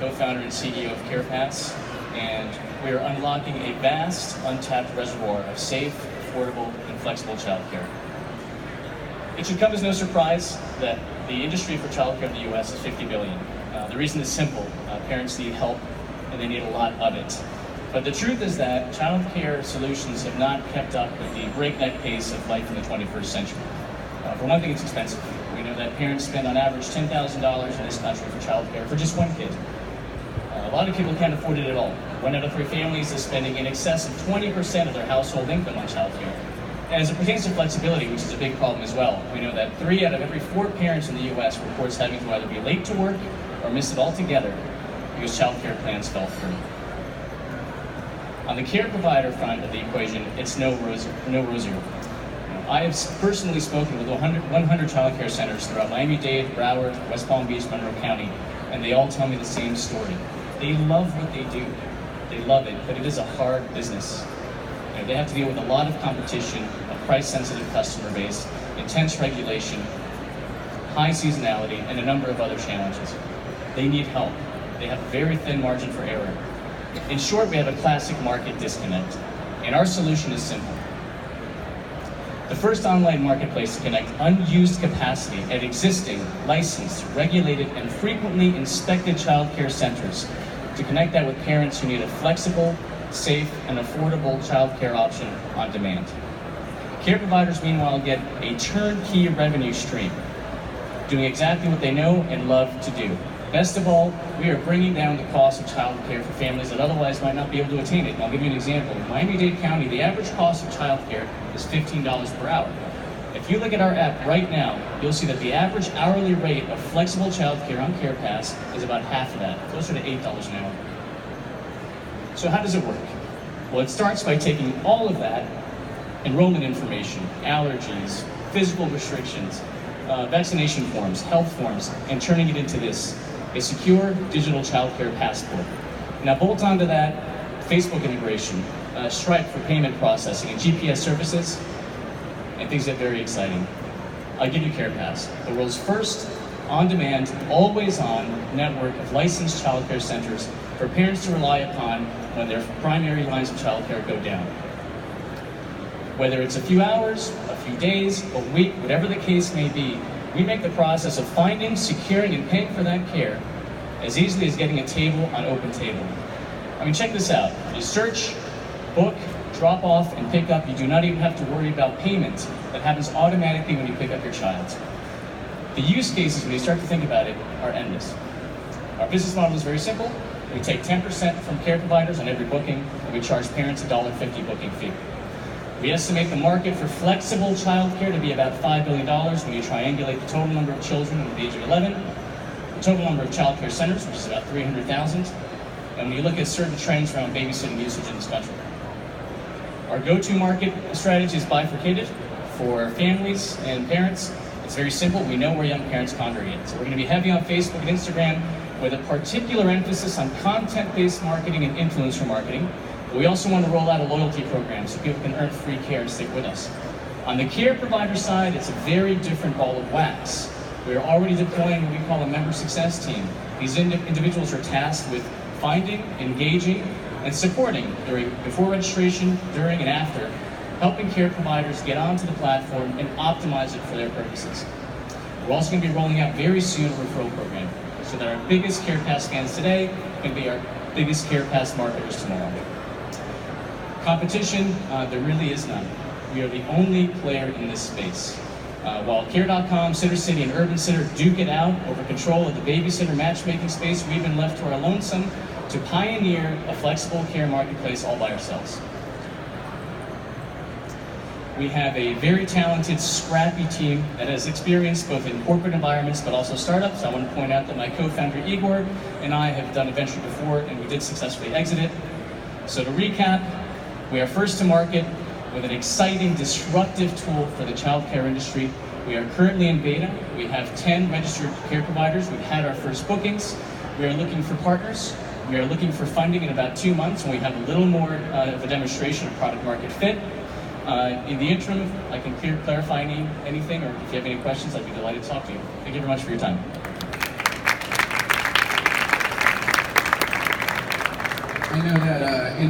co-founder and CEO of Carepass, and we are unlocking a vast, untapped reservoir of safe, affordable, and flexible childcare. It should come as no surprise that the industry for childcare in the U.S. is $50 billion. The reason is simple. Parents need help, and they need a lot of it. But the truth is that childcare solutions have not kept up with the breakneck pace of life in the 21st century. For one thing, it's expensive. We know that parents spend on average $10,000 in this country for childcare for just one kid. A lot of people can't afford it at all. 1 out of 3 families is spending in excess of 20% of their household income on childcare. And as it pertains to flexibility, which is a big problem as well, we know that 3 out of every 4 parents in the U.S. reports having to either be late to work or miss it altogether because childcare plans fell through. On the care provider front of the equation, it's no rosier. I have personally spoken with 100 childcare centers throughout Miami-Dade, Broward, West Palm Beach, Monroe County, and they all tell me the same story. They love what they do. They love it, but it is a hard business. They have to deal with a lot of competition, a price-sensitive customer base, intense regulation, high seasonality, and a number of other challenges. They need help. They have a very thin margin for error. In short, we have a classic market disconnect, and our solution is simple. The first online marketplace to connect unused capacity at existing, licensed, regulated, and frequently inspected childcare centers to connect that with parents who need a flexible, safe, and affordable childcare option on demand. Care providers, meanwhile, get a turnkey revenue stream, doing exactly what they know and love to do. Best of all, we are bringing down the cost of childcare for families that otherwise might not be able to attain it. And I'll give you an example. In Miami-Dade County, the average cost of childcare is $15 per hour. If you look at our app right now, you'll see that the average hourly rate of flexible childcare on Carepass is about half of that, closer to $8 an hour. So how does it work? Well, it starts by taking all of that enrollment information, allergies, physical restrictions, vaccination forms, health forms, and turning it into this, a secure digital childcare passport. Now bolt onto that Facebook integration, Stripe for payment processing, and GPS services, and things get very exciting. I'll give you Carepass, the world's first on-demand, always-on network of licensed childcare centers for parents to rely upon when their primary lines of childcare go down. Whether it's a few hours, a few days, a week, whatever the case may be, we make the process of finding, securing, and paying for that care as easily as getting a table on OpenTable. I mean, check this out. You search, book, drop off, and pick up. You do not even have to worry about payment. That happens automatically when you pick up your child. The use cases, when you start to think about it, are endless. Our business model is very simple. We take 10% from care providers on every booking, and we charge parents a $1.50 booking fee. We estimate the market for flexible childcare to be about $5 billion when you triangulate the total number of children under the age of 11, the total number of childcare centers, which is about 300,000, and when you look at certain trends around babysitting usage in this country. Our go-to market strategy is bifurcated. For families and parents, it's very simple. We know where young parents congregate. So we're going to be heavy on Facebook and Instagram with a particular emphasis on content-based marketing and influencer marketing. But we also want to roll out a loyalty program so people can earn free care and stick with us. On the care provider side, it's a very different ball of wax. We're already deploying what we call a member success team. These individuals are tasked with finding, engaging, and supporting before registration, during, and after, helping care providers get onto the platform and optimize it for their purposes. We're also going to be rolling out very soon a referral program so that our biggest Carepass fans today can be our biggest Carepass marketers tomorrow. Competition, there really is none. We are the only player in this space. While Care.com, Sitter City, and Urban Sitter duke it out over control of the babysitter matchmaking space, we've been left to our lonesome to pioneer a flexible care marketplace all by ourselves. We have a very talented, scrappy team that has experience both in corporate environments but also startups. I want to point out that my co-founder Igor and I have done a venture before and we did successfully exit it. So to recap, we are first to market with an exciting, disruptive tool for the childcare industry. We are currently in beta. We have 10 registered care providers. We've had our first bookings. We are looking for partners. We are looking for funding in about 2 months when we have a little more of a demonstration of product market fit. In the interim, I can clarify anything, or if you have any questions, I'd be delighted to talk to you. Thank you very much for your time. I know that in